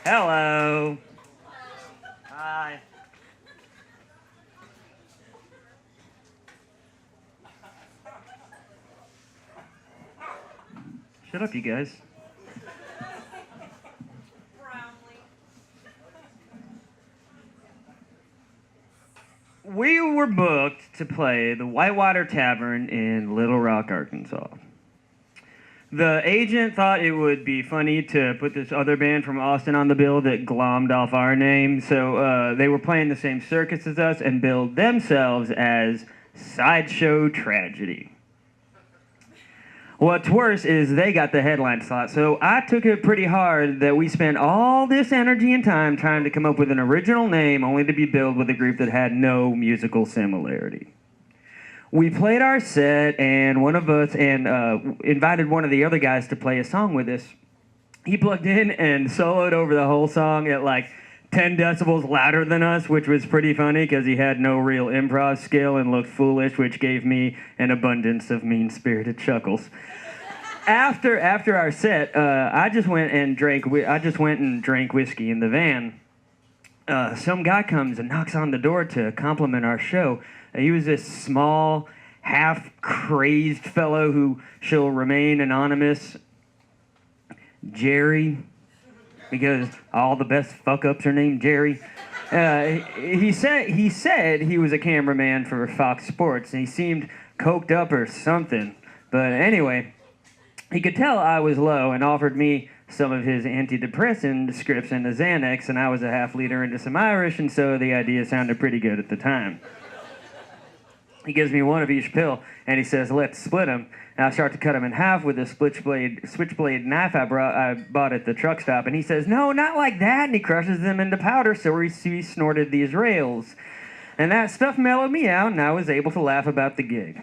Hello. Hi. Shut up, you guys. Brownlie. We were booked to play the Whitewater Tavern in Little Rock, Arkansas. The agent thought it would be funny to put this other band from Austin on the bill that glommed off our name, so they were playing the same circus as us and billed themselves as Sideshow Tragedy. What's worse is they got the headline slot, so I took it pretty hard that we spent all this energy and time trying to come up with an original name only to be billed with a group that had no musical similarity. We played our set, and one of us invited one of the other guys to play a song with us. He plugged in and soloed over the whole song at like 10 decibels louder than us, which was pretty funny because he had no real improv skill and looked foolish, which gave me an abundance of mean-spirited chuckles. After our set, I just went and drank whiskey in the van. Some guy comes and knocks on the door to compliment our show. He was this small, half-crazed fellow who shall remain anonymous. Jerry, because all the best fuck-ups are named Jerry. He said he was a cameraman for Fox Sports, and he seemed coked up or something. But anyway, he could tell I was low and offered me some of his antidepressant scripts and a Xanax, and I was a half-liter into some Irish, and so the idea sounded pretty good at the time. He gives me one of each pill, and he says, "Let's split them." And I start to cut him in half with a switchblade knife I bought at the truck stop, and he says, "No, not like that," and he crushes them into powder, so we snorted these rails. And that stuff mellowed me out, and I was able to laugh about the gig.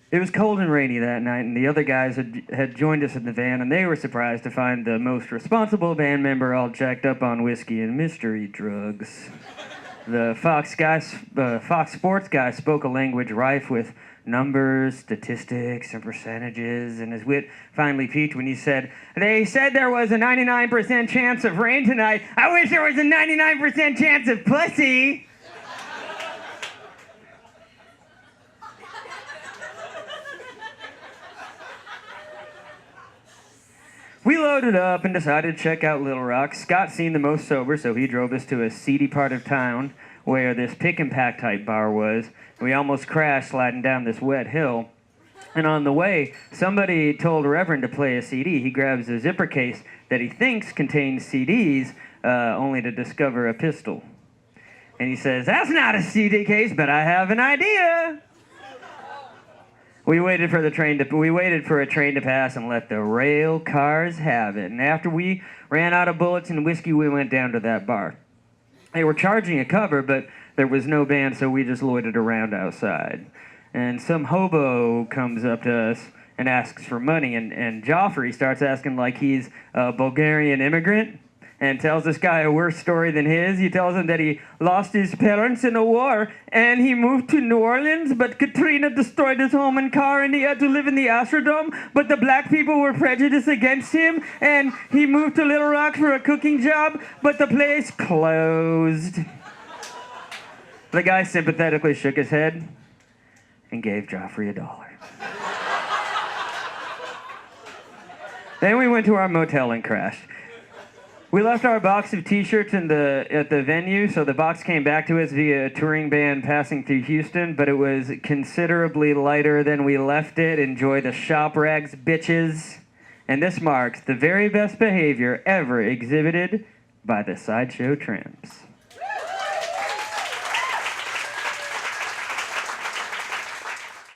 It was cold and rainy that night, and the other guys had joined us in the van, and they were surprised to find the most responsible band member all jacked up on whiskey and mystery drugs. The Fox Sports guy spoke a language rife with numbers, statistics, and percentages, and his wit finally peaked when he said, "They said there was a 99% chance of rain tonight. I wish there was a 99% chance of pussy." We loaded up and decided to check out Little Rock. Scott seemed the most sober, so he drove us to a seedy part of town where this pick and pack type bar was. We almost crashed sliding down this wet hill. And on the way, somebody told Reverend to play a CD. He grabs a zipper case that he thinks contains CDs, only to discover a pistol. And he says, "That's not a CD case, but I have an idea." We waited for a train to pass and let the rail cars have it. And after we ran out of bullets and whiskey, we went down to that bar. They were charging a cover, but there was no band, so we just loitered around outside. And some hobo comes up to us and asks for money, and Joffrey starts asking like he's a Bulgarian immigrant, and tells this guy a worse story than his. He tells him that he lost his parents in a war, and he moved to New Orleans, but Katrina destroyed his home and car, and he had to live in the Astrodome, but the black people were prejudiced against him, and he moved to Little Rock for a cooking job, but the place closed. The guy sympathetically shook his head and gave Joffrey $1. Then we went to our motel and crashed. We left our box of t-shirts at the venue, so the box came back to us via a touring band passing through Houston, but it was considerably lighter than we left it. Enjoy the shop rags, bitches. And this marks the very best behavior ever exhibited by the Sideshow Tramps.